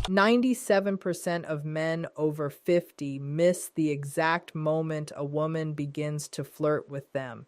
97% of men over 50 miss the exact moment a woman begins to flirt with them.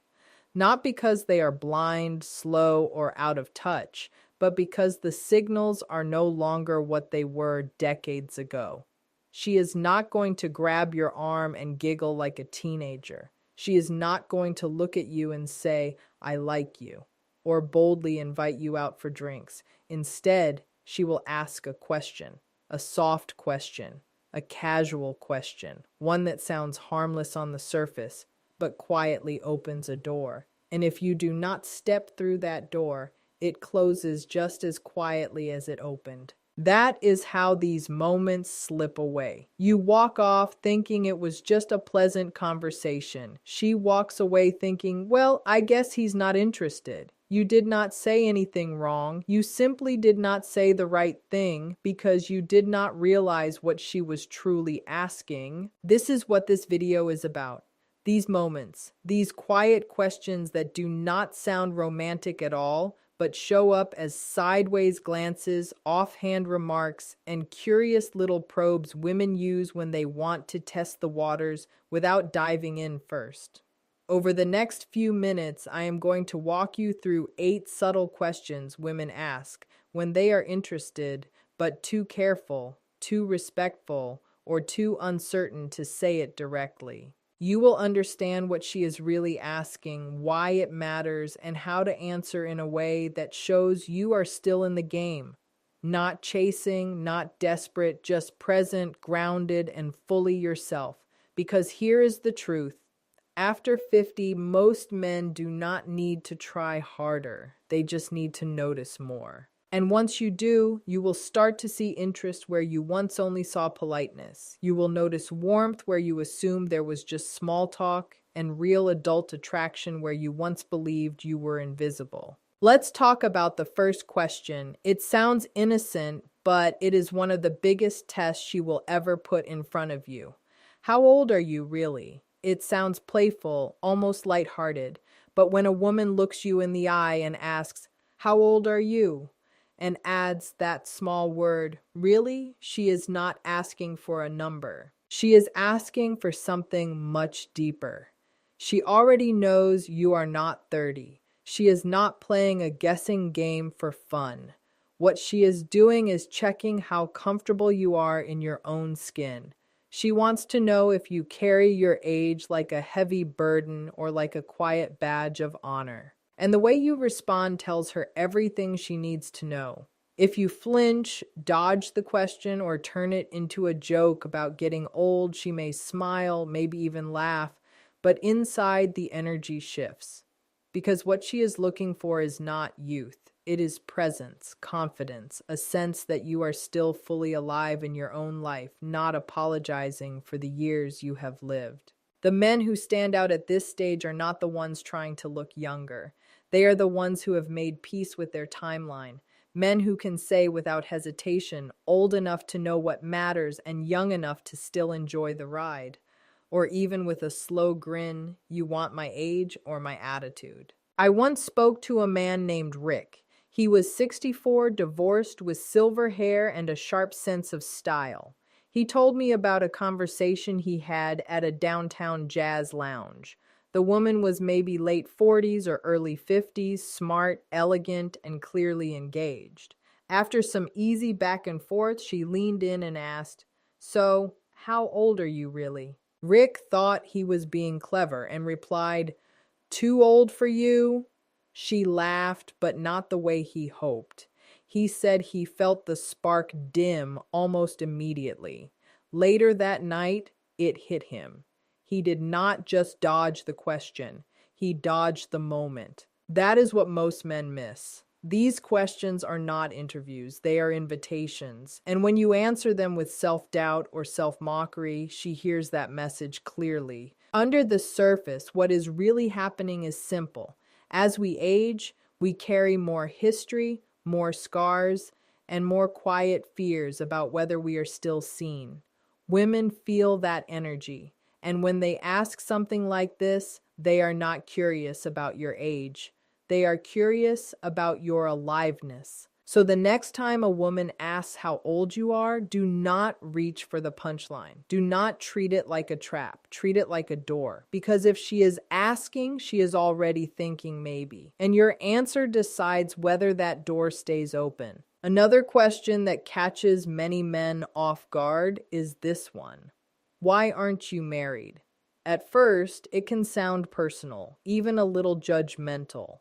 Not because they are blind, slow, or out of touch, but because the signals are no longer what they were decades ago. She is not going to grab your arm and giggle like a teenager. She is not going to look at you and say, "I like you," or boldly invite you out for drinks. Instead, she will ask a question, a soft question, a casual question, one that sounds harmless on the surface, but quietly opens a door. And if you do not step through that door, it closes just as quietly as it opened. That is how these moments slip away. You walk off thinking it was just a pleasant conversation. She walks away thinking, well, I guess he's not interested. You did not say anything wrong. You simply did not say the right thing because you did not realize what she was truly asking. This is what this video is about. These moments, these quiet questions that do not sound romantic at all, but show up as sideways glances, offhand remarks, and curious little probes women use when they want to test the waters without diving in first. Over the next few minutes, I am going to walk you through 8 subtle questions women ask when they are interested, but too careful, too respectful, or too uncertain to say it directly. You will understand what she is really asking, why it matters, and how to answer in a way that shows you are still in the game. Not chasing, not desperate, just present, grounded, and fully yourself. Because here is the truth. After 50, most men do not need to try harder. They just need to notice more. And once you do, you will start to see interest where you once only saw politeness. You will notice warmth where you assumed there was just small talk, and real adult attraction where you once believed you were invisible. Let's talk about the first question. It sounds innocent, but it is one of the biggest tests she will ever put in front of you. How old are you really? It sounds playful, almost lighthearted, but when a woman looks you in the eye and asks, "How old are you?" and adds that small word, really, she is not asking for a number. She is asking for something much deeper. She already knows you are not 30. She is not playing a guessing game for fun. What she is doing is checking how comfortable you are in your own skin. She wants to know if you carry your age like a heavy burden or like a quiet badge of honor. And the way you respond tells her everything she needs to know. If you flinch, dodge the question, or turn it into a joke about getting old, she may smile, maybe even laugh, but inside the energy shifts. Because what she is looking for is not youth. It is presence, confidence, a sense that you are still fully alive in your own life, not apologizing for the years you have lived. The men who stand out at this stage are not the ones trying to look younger. They are the ones who have made peace with their timeline. Men who can say without hesitation, old enough to know what matters and young enough to still enjoy the ride. Or even with a slow grin, you want my age or my attitude. I once spoke to a man named Rick. He was 64, divorced, with silver hair and a sharp sense of style. He told me about a conversation he had at a downtown jazz lounge. The woman was maybe late 40s or early 50s, smart, elegant, and clearly engaged. After some easy back and forth, she leaned in and asked, "So, how old are you really?" Rick thought he was being clever and replied, "Too old for you?" She laughed, but not the way he hoped. He said he felt the spark dim almost immediately. Later that night, it hit him. He did not just dodge the question, he dodged the moment. That is what most men miss. These questions are not interviews, they are invitations. And when you answer them with self-doubt or self-mockery, she hears that message clearly. Under the surface, what is really happening is simple. As we age, we carry more history, more scars, and more quiet fears about whether we are still seen. Women feel that energy. And when they ask something like this, they are not curious about your age. They are curious about your aliveness. So the next time a woman asks how old you are, do not reach for the punchline. Do not treat it like a trap. Treat it like a door. Because if she is asking, she is already thinking maybe. And your answer decides whether that door stays open. Another question that catches many men off guard is this one. Why aren't you married? At first, it can sound personal, even a little judgmental.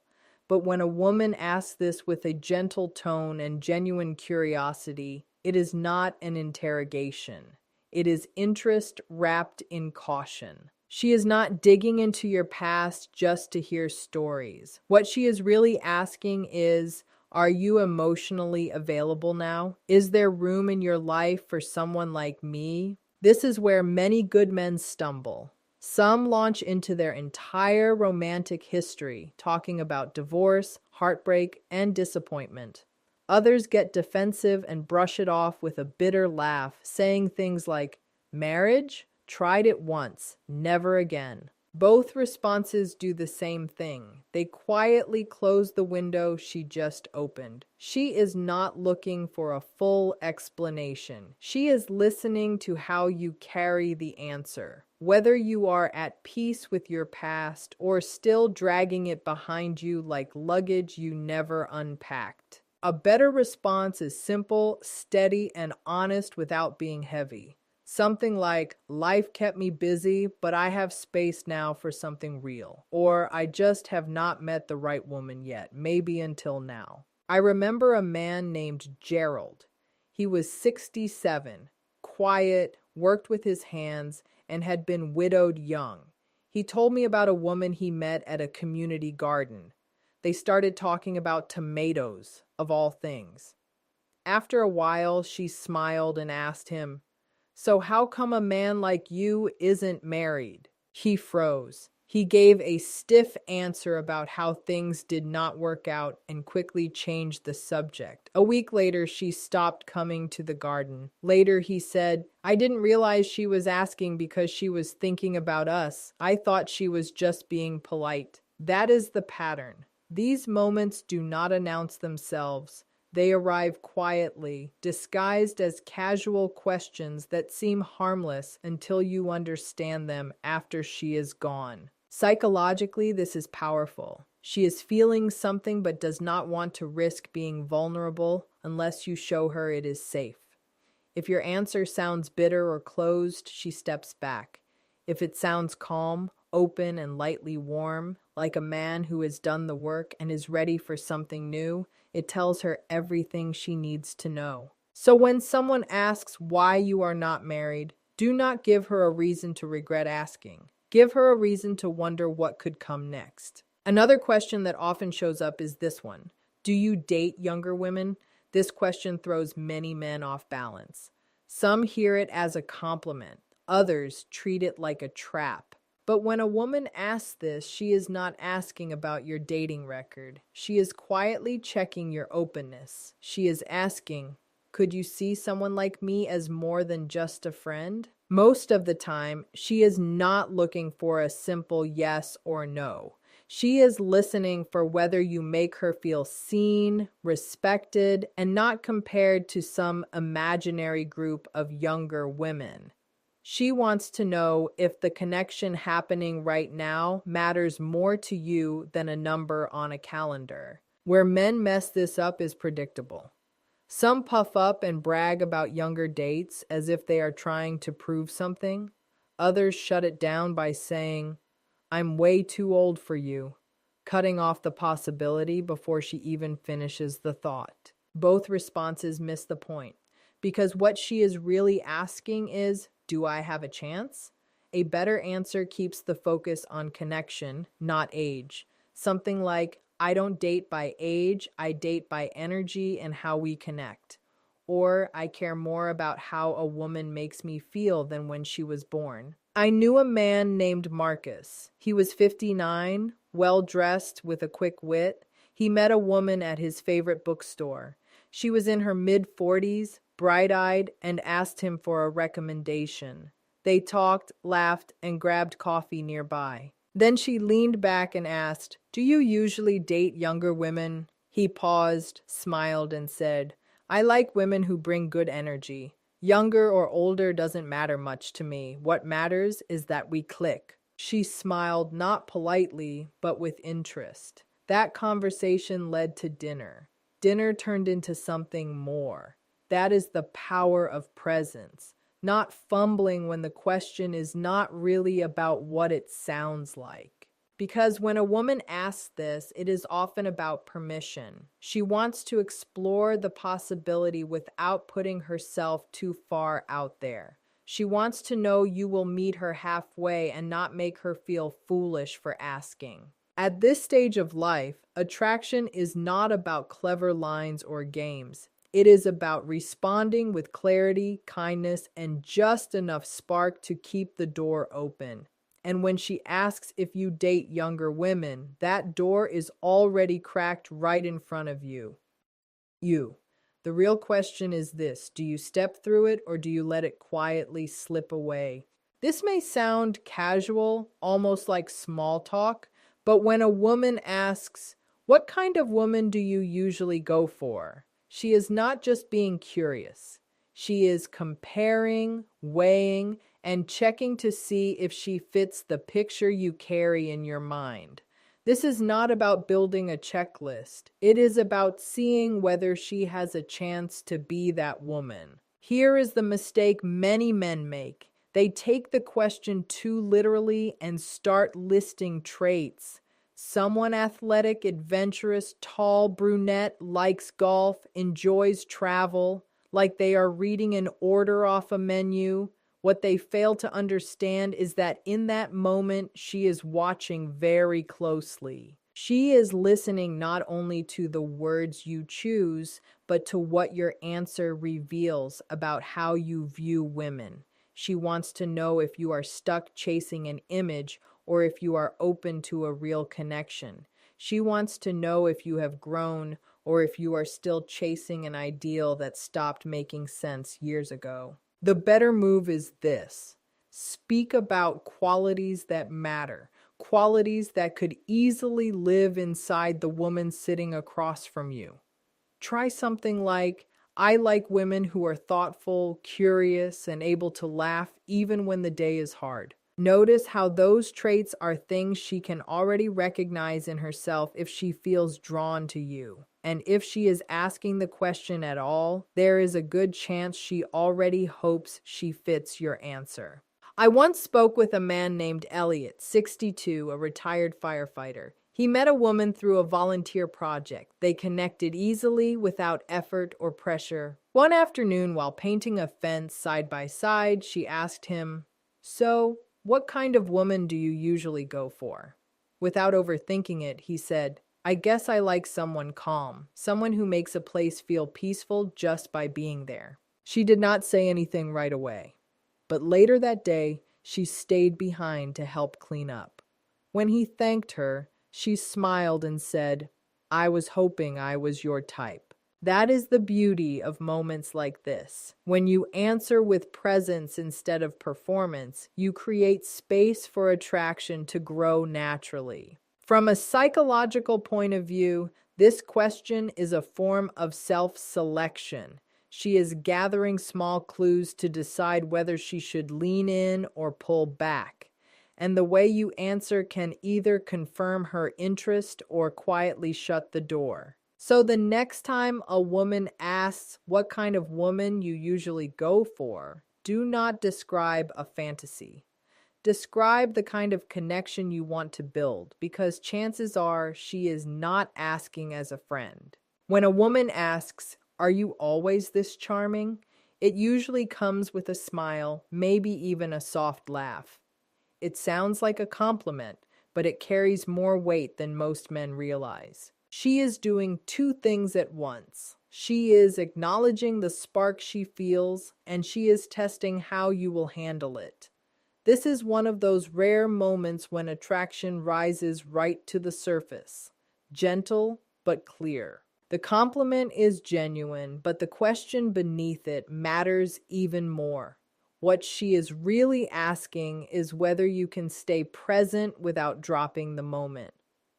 But when a woman asks this with a gentle tone and genuine curiosity, it is not an interrogation. It is interest wrapped in caution. She is not digging into your past just to hear stories. What she is really asking is, are you emotionally available now? Is there room in your life for someone like me? This is where many good men stumble. Some launch into their entire romantic history, talking about divorce, heartbreak, and disappointment. Others get defensive and brush it off with a bitter laugh, saying things like, "Marriage? Tried it once, never again." Both responses do the same thing. They quietly close the window she just opened. She is not looking for a full explanation. She is listening to how you carry the answer. Whether you are at peace with your past or still dragging it behind you like luggage you never unpacked. A better response is simple, steady, and honest without being heavy. Something like, life kept me busy, but I have space now for something real. Or, I just have not met the right woman yet, maybe until now. I remember a man named Gerald. He was 67, quiet, worked with his hands, and had been widowed young. He told me about a woman he met at a community garden. They started talking about tomatoes, of all things. After a while, she smiled and asked him, "So how come a man like you isn't married?" He froze. He gave a stiff answer about how things did not work out and quickly changed the subject. A week later, she stopped coming to the garden. Later, he said, "I didn't realize she was asking because she was thinking about us. I thought she was just being polite." That is the pattern. These moments do not announce themselves. They arrive quietly, disguised as casual questions that seem harmless until you understand them after she is gone. Psychologically, this is powerful. She is feeling something but does not want to risk being vulnerable unless you show her it is safe. If your answer sounds bitter or closed, she steps back. If it sounds calm, open, and lightly warm, like a man who has done the work and is ready for something new, it tells her everything she needs to know. So when someone asks why you are not married, do not give her a reason to regret asking. Give her a reason to wonder what could come next. Another question that often shows up is this one. Do you date younger women? This question throws many men off balance. Some hear it as a compliment. Others treat it like a trap. But when a woman asks this, she is not asking about your dating record. She is quietly checking your openness. She is asking, could you see someone like me as more than just a friend? Most of the time, she is not looking for a simple yes or no. She is listening for whether you make her feel seen, respected, and not compared to some imaginary group of younger women. She wants to know if the connection happening right now matters more to you than a number on a calendar. Where men mess this up is predictable. Some puff up and brag about younger dates as if they are trying to prove something. Others shut it down by saying, "I'm way too old for you," cutting off the possibility before she even finishes the thought. Both responses miss the point, because what she is really asking is, do I have a chance? A better answer keeps the focus on connection, not age. Something like, I don't date by age, I date by energy and how we connect. Or, I care more about how a woman makes me feel than when she was born. I knew a man named Marcus. He was 59, well-dressed with a quick wit. He met a woman at his favorite bookstore. She was in her mid-40s, bright-eyed, and asked him for a recommendation. They talked, laughed, and grabbed coffee nearby. Then she leaned back and asked, "Do you usually date younger women?" He paused, smiled, and said, I like women who bring good energy. Younger or older doesn't matter much to me. What matters is that we click. She smiled, not politely, but with interest. That conversation led to dinner. Dinner turned into something more. That is the power of presence, not fumbling when the question is not really about what it sounds like. Because when a woman asks this, it is often about permission. She wants to explore the possibility without putting herself too far out there. She wants to know you will meet her halfway and not make her feel foolish for asking. At this stage of life, attraction is not about clever lines or games. It is about responding with clarity, kindness, and just enough spark to keep the door open. And when she asks if you date younger women, that door is already cracked right in front of you. The real question is this: do you step through it or do you let it quietly slip away? This may sound casual, almost like small talk, but when a woman asks, what kind of woman do you usually go for? She is not just being curious. She is comparing, weighing, and checking to see if she fits the picture you carry in your mind. This is not about building a checklist. It is about seeing whether she has a chance to be that woman. Here is the mistake many men make. They take the question too literally and start listing traits. Someone athletic, adventurous, tall, brunette, likes golf, enjoys travel, like they are reading an order off a menu. What they fail to understand is that in that moment, she is watching very closely. She is listening not only to the words you choose, but to what your answer reveals about how you view women. She wants to know if you are stuck chasing an image or if you are open to a real connection. She wants to know if you have grown or if you are still chasing an ideal that stopped making sense years ago. The better move is this: speak about qualities that matter, qualities that could easily live inside the woman sitting across from you. Try something like, I like women who are thoughtful, curious, and able to laugh even when the day is hard. Notice how those traits are things she can already recognize in herself if she feels drawn to you. And if she is asking the question at all, there is a good chance she already hopes she fits your answer. I once spoke with a man named Elliot, 62, a retired firefighter. He met a woman through a volunteer project. They connected easily without effort or pressure. One afternoon, while painting a fence side by side, she asked him, "So, what kind of woman do you usually go for?" Without overthinking it, he said, "I guess I like someone calm, someone who makes a place feel peaceful just by being there." She did not say anything right away, but later that day, she stayed behind to help clean up. When he thanked her, she smiled and said, "I was hoping I was your type." That is the beauty of moments like this. When you answer with presence instead of performance, you create space for attraction to grow naturally. From a psychological point of view, this question is a form of self-selection. She is gathering small clues to decide whether she should lean in or pull back. And the way you answer can either confirm her interest or quietly shut the door. So the next time a woman asks what kind of woman you usually go for, do not describe a fantasy. Describe the kind of connection you want to build, because chances are she is not asking as a friend. When a woman asks, "Are you always this charming?" it usually comes with a smile, maybe even a soft laugh. It sounds like a compliment, but it carries more weight than most men realize. She is doing two things at once. She is acknowledging the spark she feels, and she is testing how you will handle it. This is one of those rare moments when attraction rises right to the surface, gentle but clear. The compliment is genuine, but the question beneath it matters even more. What she is really asking is whether you can stay present without dropping the moment.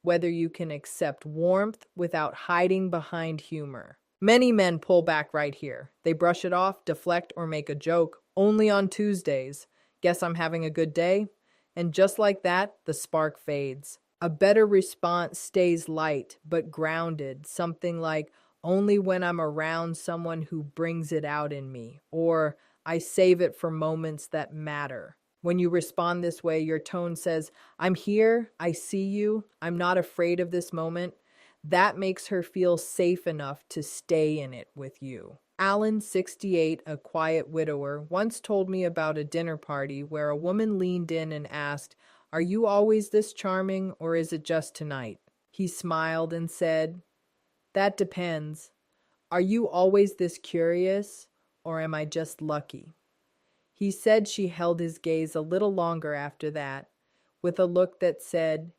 whether you can accept warmth without hiding behind humor. Many men pull back right here. They brush it off, deflect, or make a joke. Only on Tuesdays. Guess I'm having a good day? And just like that, the spark fades. A better response stays light but grounded, something like, only when I'm around someone who brings it out in me, or I save it for moments that matter. When you respond this way, your tone says, I'm here, I see you, I'm not afraid of this moment. That makes her feel safe enough to stay in it with you. Alan, 68, a quiet widower, once told me about a dinner party where a woman leaned in and asked, Are you always this charming, or is it just tonight? He smiled and said, That depends. Are you always this curious, or am I just lucky? He said she held his gaze a little longer after that, with a look that said,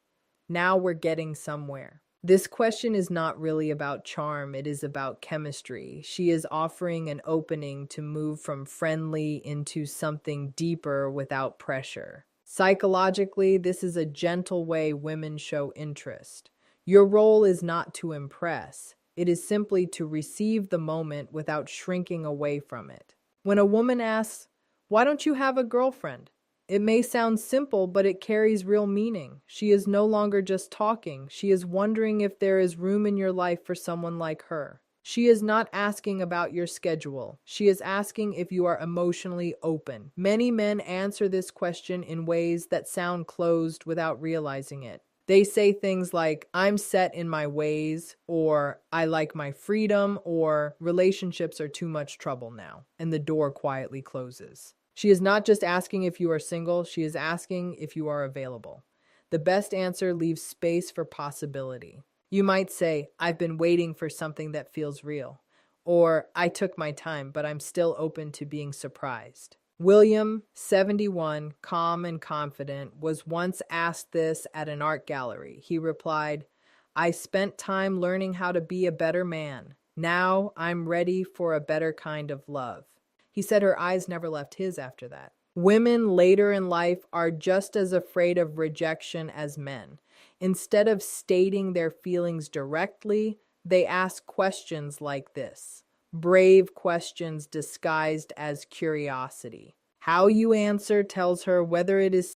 Now we're getting somewhere. This question is not really about charm, it is about chemistry. She is offering an opening to move from friendly into something deeper without pressure. Psychologically, this is a gentle way women show interest. Your role is not to impress. It is simply to receive the moment without shrinking away from it. When a woman asks, Why don't you have a girlfriend? It may sound simple, but it carries real meaning. She is no longer just talking. She is wondering if there is room in your life for someone like her. She is not asking about your schedule. She is asking if you are emotionally open. Many men answer this question in ways that sound closed without realizing it. They say things like, I'm set in my ways, or I like my freedom, or relationships are too much trouble now, and the door quietly closes. She is not just asking if you are single, she is asking if you are available. The best answer leaves space for possibility. You might say, I've been waiting for something that feels real, or I took my time, but I'm still open to being surprised. William, 71, calm and confident, was once asked this at an art gallery. He replied, I spent time learning how to be a better man. Now I'm ready for a better kind of love. He said her eyes never left his after that. Women later in life are just as afraid of rejection as men. Instead of stating their feelings directly, they ask questions like this. Brave questions disguised as curiosity. How you answer tells her whether it is